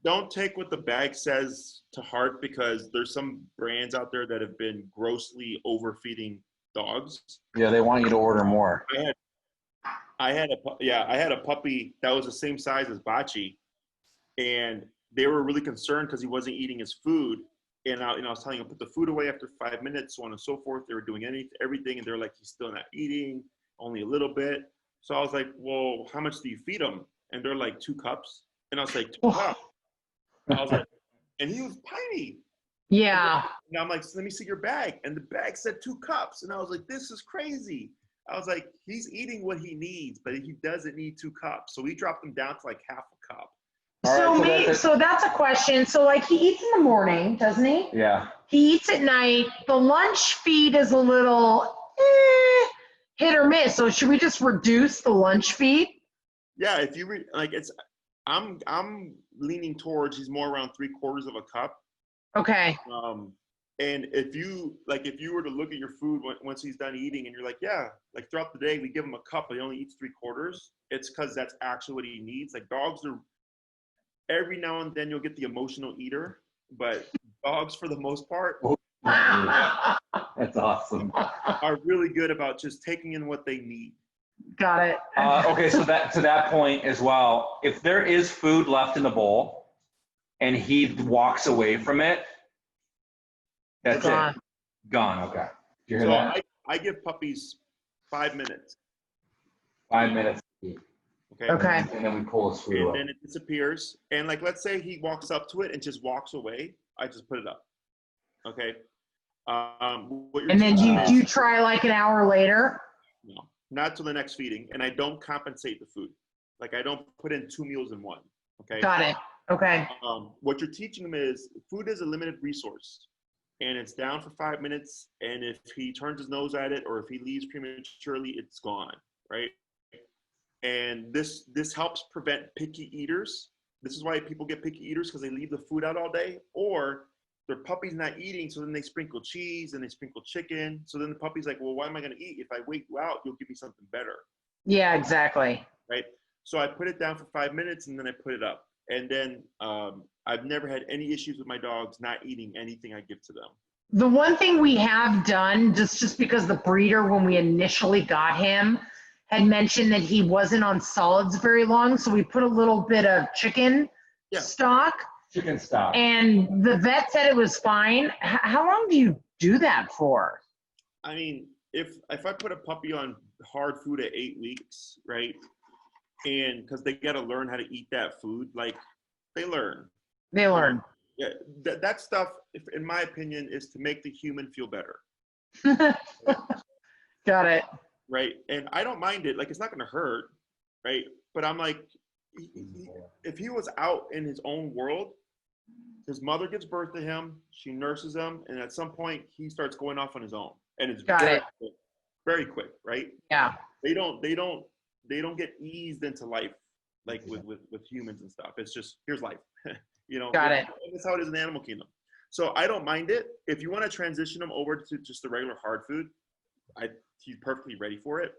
don't take what the bag says to heart, because there's some brands out there that have been grossly overfeeding dogs. Yeah, they want you to order more. I had a puppy that was the same size as Bocce, and they were really concerned because he wasn't eating his food. And I was telling him, put the food away after 5 minutes, so on and so forth. They were doing everything, and they're like, he's still not eating, only a little bit. So I was like, well, how much do you feed him? And they're like 2 cups. And I was like, 2 cups. I was like, and he was tiny. Yeah. And I'm like, so let me see your bag. And the bag said 2 cups. And I was like, this is crazy. I was like, he's eating what he needs, but he doesn't need 2 cups. So we dropped him down to like half a cup. So that's a question. So like he eats in the morning, doesn't he? Yeah. He eats at night. The lunch feed is a little hit or miss. So should we just reduce the lunch feed? Yeah, if you I'm leaning towards he's more around 3/4 of a cup. Okay. And if you were to look at your food once he's done eating, and you're like, yeah, like throughout the day we give him a cup, but he only eats 3/4. It's because that's actually what he needs. Like dogs are. Every now and then you'll get the emotional eater, but dogs, for the most part, that's awesome, are really good about just taking in what they need. Got it. Okay, so to that point as well, if there is food left in the bowl and he walks away from it, that's it. Gone. Okay. You hear that? I give puppies 5 minutes. 5 minutes. Okay. And then we pull his food and then it disappears. And like, let's say he walks up to it and just walks away. I just put it up. Okay. And then do you try like an hour later? No, not till the next feeding. And I don't compensate the food. Like I don't put in 2 meals in one. Okay. Got it. Okay. What you're teaching them is food is a limited resource. and it's down for 5 minutes, and if he turns his nose at it or if he leaves prematurely, it's gone, right? And this helps prevent picky eaters. This is why people get picky eaters, because they leave the food out all day, or their puppy's not eating, so then they sprinkle cheese and they sprinkle chicken. So then the puppy's like, well, why am I going to eat? If I wait you out, you'll give me something better. Yeah, exactly. Right? So I put it down for 5 minutes and then I put it up. And then I've never had any issues with my dogs not eating anything I give to them. The one thing we have done, just because the breeder, when we initially got him, had mentioned that he wasn't on solids very long, so we put a little bit of chicken stock. Chicken stock. And the vet said it was fine. How long do you do that for? I mean, if I put a puppy on hard food at 8 weeks, right? And because they got to learn how to eat that food, like they learn. They learn. Yeah, that stuff, in my opinion, is to make the human feel better. Got it. Right? And I don't mind it. Like, it's not going to hurt, right? But I'm like, if he was out in his own world, his mother gives birth to him, she nurses him, and at some point he starts going off on his own, and it's very quick, right? Yeah. They don't get eased into life like with humans and stuff. It's just, here's life. You know, Got it. That's how it is in the animal kingdom. So I don't mind it. If you want to transition him over to just the regular hard food, he's perfectly ready for it.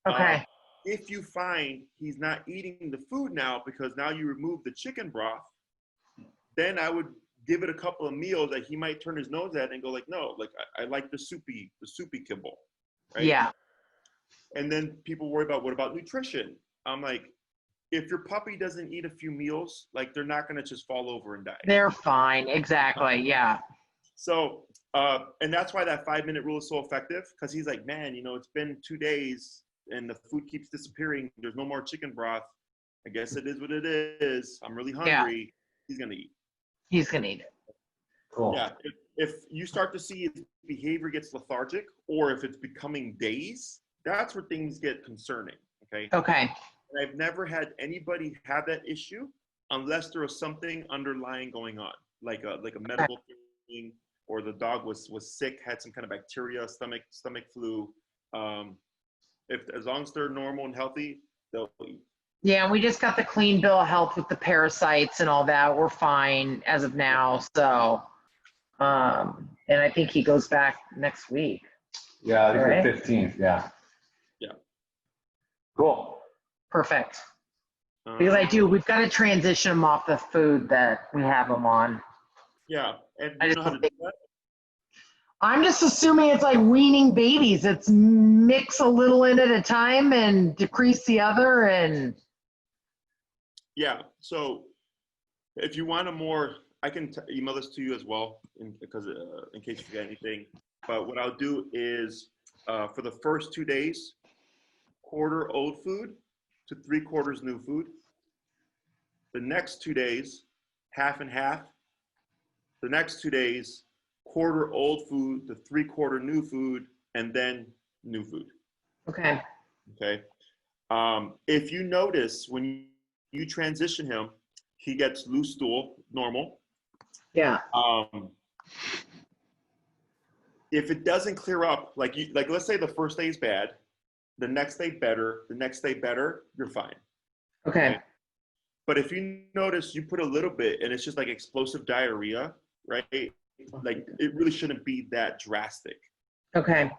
Okay. If you find he's not eating the food now because now you remove the chicken broth, then I would give it a couple of meals that he might turn his nose at and go like, no, like I like the soupy kibble, right? Yeah. And then people worry about, what about nutrition? I'm like, if your puppy doesn't eat a few meals, like they're not going to just fall over and die. They're fine. Exactly. Yeah. So, and that's why that 5 minute rule is so effective, because he's like, man, you know, it's been 2 days and the food keeps disappearing. There's no more chicken broth. I guess it is what it is. I'm really hungry. Yeah. He's going to eat. He's going to eat it. Cool. Yeah. If you start to see his behavior gets lethargic, or if it's becoming days, that's where things get concerning. Okay. Okay. And I've never had anybody have that issue unless there was something underlying going on, like a medical thing, or the dog was sick, had some kind of bacteria, stomach flu. As long as they're normal and healthy, they'll eat. Yeah, we just got the clean bill of health with the parasites and all that. We're fine as of now. So, and I think he goes back next week. Yeah, right? The 15th. Yeah. Yeah. Cool. Perfect. Because we've got to transition him off the food that we have him on. Yeah. And you know how to do that? I'm just assuming it's like weaning babies. It's mix a little in at a time and decrease the other. And yeah. So if you want a more, I can email this to you as well, in case you forget anything. But what I'll do is for the first 2 days, quarter old food to 3/4 new food. The next 2 days, half and half. The next 2 days, quarter old food to 3/4 new food, and then new food. Okay. Okay. If you notice when you transition him, he gets loose stool, normal. Yeah. If it doesn't clear up, like let's say the first day is bad, the next day better, the next day better, you're fine. Okay. But if you notice you put a little bit and it's just like explosive diarrhea, right? Like it really shouldn't be that drastic. Okay.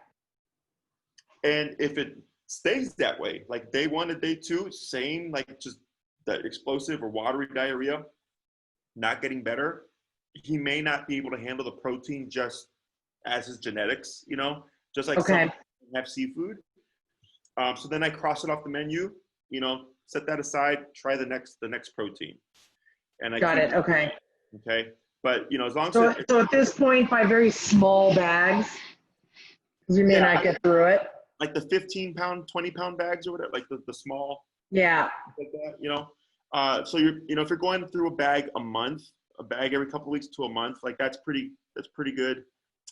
And if it stays that way, like day 1 to day 2, same, like just that explosive or watery diarrhea, not getting better, he may not be able to handle the protein just as his genetics, you know, just like some have seafood. So then I cross it off the menu, you know, set that aside, try the next protein. And I got it. Okay. Okay. But, you know, as long as so at this point, by very small bags, because you may not get through it. Like the 15-pound, 20-pound bags or whatever, like the small. Yeah. Like that, you know. So if you're going through a bag a month, a bag every couple of weeks to a month, like that's pretty good.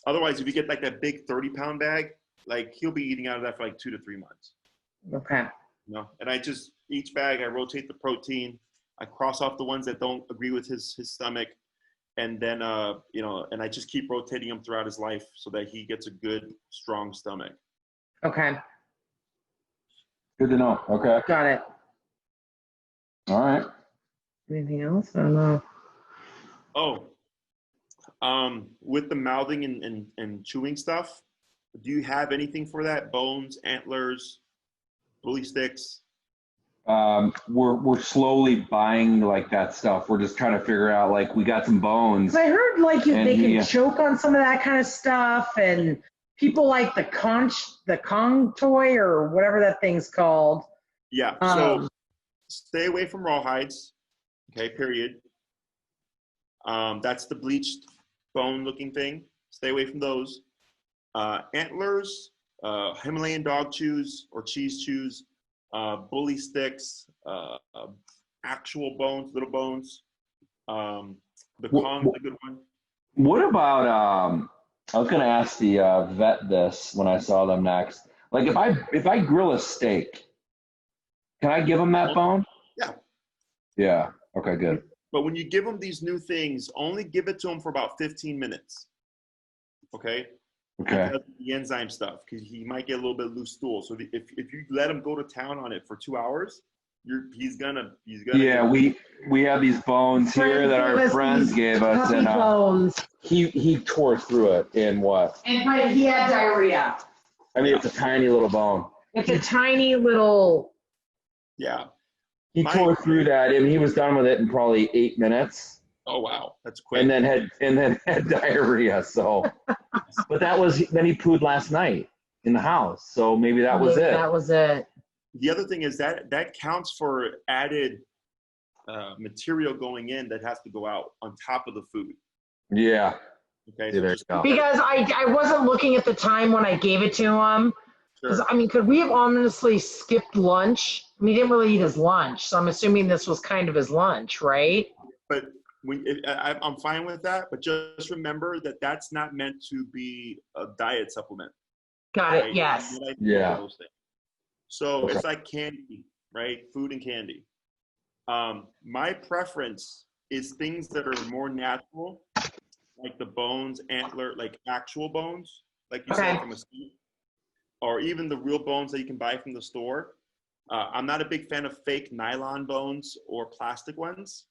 Otherwise, if you get like that big 30-pound bag, like he'll be eating out of that for like 2 to 3 months. Okay. You know, and each bag I rotate the protein. I cross off the ones that don't agree with his stomach. And then, you know, and I just keep rotating him throughout his life so that he gets a good, strong stomach. Okay, Good to know. Okay. got it. All right. Anything else? I don't know. Oh, with the mouthing and chewing stuff, do you have anything for that? Bones, antlers, bully sticks? We're slowly buying like that stuff. We're just trying to figure out, like, we got some bones. 'Cause I heard like And they he- can choke on some of that kind of stuff, and people like the Kong toy or whatever that thing's called. Yeah, so stay away from rawhides, okay, period. That's the bleached bone looking thing. Stay away from those. Antlers, Himalayan dog chews or cheese chews, bully sticks, actual bones, little bones. The Kong's a good one. What about, I was going to ask the vet this when I saw them next. Like, if I grill a steak, can I give him that bone? Yeah. Yeah. Okay, good. But when you give them these new things, only give it to them for about 15 minutes. Okay? Okay. Because of the enzyme stuff, because he might get a little bit loose stool. So if you let him go to town on it for 2 hours, he's gonna. Yeah, we have these bones here that our friends gave us, and bones. he tore through it in what? And he had diarrhea. I mean, it's a tiny little bone. It's a tiny little. Yeah. He tore through that, and he was done with it in probably 8 minutes. Oh wow, that's quick. And then had diarrhea. So, but then he pooed last night in the house. So maybe that was it. That was it. The other thing is that counts for added material going in that has to go out on top of the food. Yeah. Okay. Yeah, there you go. Because I wasn't looking at the time when I gave it to him. Because Sure. I mean, could we have honestly skipped lunch? I mean, he didn't really eat his lunch, so I'm assuming this was kind of his lunch, right? But I'm fine with that. But just remember that that's not meant to be a diet supplement. Got Right? it. Yes. Yeah. Those things. So it's like candy, right? Food and candy. My preference is things that are more natural, like the bones, antler, like actual bones, like you said, from a steak, or even the real bones that you can buy from the store. I'm not a big fan of fake nylon bones or plastic ones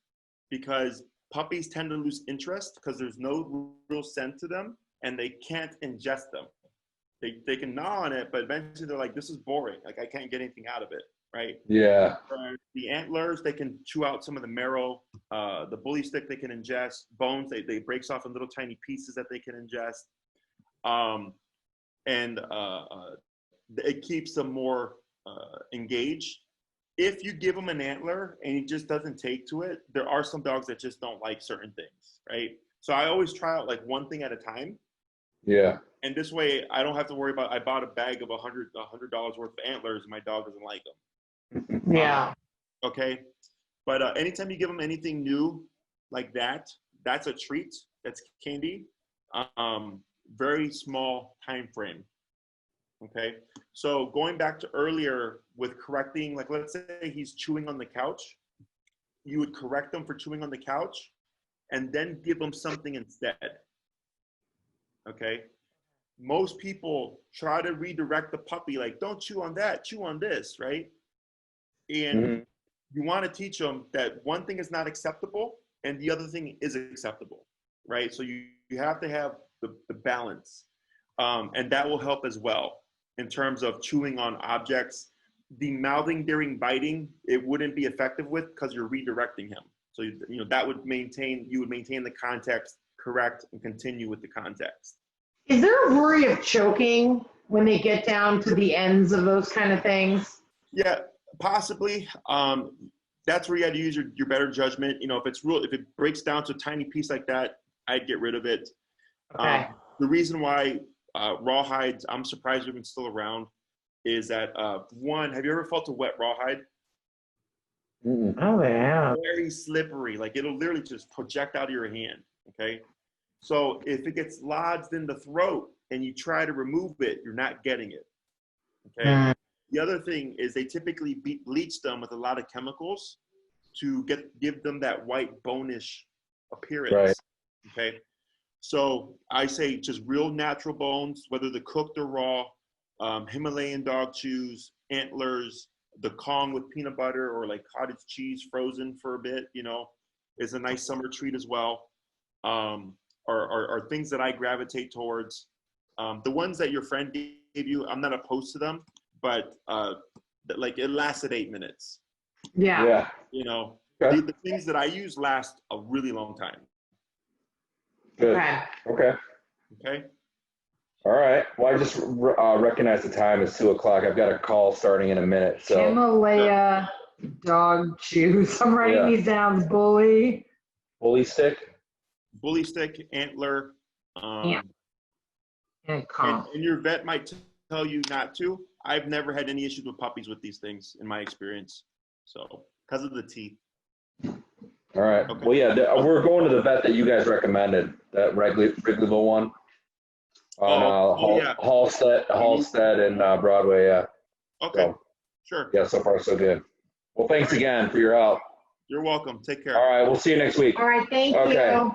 because puppies tend to lose interest because there's no real scent to them and they can't ingest them. They can gnaw on it, but eventually they're like, this is boring. Like, I can't get anything out of it, right? Yeah. The antlers, they can chew out some of the marrow. The bully stick, they can ingest. Bones, they breaks off in little tiny pieces that they can ingest. And it keeps them more engaged. If you give them an antler and he just doesn't take to it, there are some dogs that just don't like certain things, right? So I always try out like one thing at a time. Yeah. And this way, I don't have to worry about. I bought a bag of $100 worth of antlers, and my dog doesn't like them. Yeah. Okay, but anytime you give them anything new like that, that's a treat. That's candy. Very small time frame. Okay, so going back to earlier with correcting, like let's say he's chewing on the couch, you would correct him for chewing on the couch, and then give him something instead. Okay. Most people try to redirect the puppy, like, don't chew on that, chew on this, right? And you want to teach them that one thing is not acceptable and the other thing is acceptable, right? So you have to have the balance. And that will help as well in terms of chewing on objects. The mouthing during biting, it wouldn't be effective with because you're redirecting him. So, you know, that would you would maintain the context, correct, and continue with the context. Is there a worry of choking when they get down to the ends of those kind of things? Yeah, possibly. That's where you got to use your better judgment. You know, if it breaks down to a tiny piece like that, I'd get rid of it. Okay. The reason why rawhides, I'm surprised they're even still around, is that one, have you ever felt a wet rawhide? Oh, yeah. Very slippery. Like it'll literally just project out of your hand. Okay. So if it gets lodged in the throat and you try to remove it, you're not getting it. Okay. The other thing is they typically bleach them with a lot of chemicals to give them that white bonish appearance. Right. Okay. So I say just real natural bones, whether they're cooked or raw, Himalayan dog chews, antlers, the Kong with peanut butter or like cottage cheese frozen for a bit, you know, is a nice summer treat as well. Are things that I gravitate towards. The ones that your friend gave you, I'm not opposed to them, but like it lasted 8 minutes. Yeah. You know, Okay. the things that I use last a really long time. Good. Okay. Okay. Okay. All right. Well, I just recognize the time is 2 o'clock. I've got a call starting in a minute. So Himalaya dog chews. I'm writing Yeah. these down. Bully. bully stick. Bully stick, antler. Yeah. And And your vet might tell you not to. I've never had any issues with puppies with these things in my experience. So, because of the teeth. All right. Okay. Well, yeah, we're going to the vet that you guys recommended, that Wrigleyville one on yeah. Halstead and Broadway. Yeah. Okay. So, Sure. yeah, so far so good. Well, thanks again for your help. You're welcome. Take care. All right. We'll see you next week. All right. Thank Okay. you.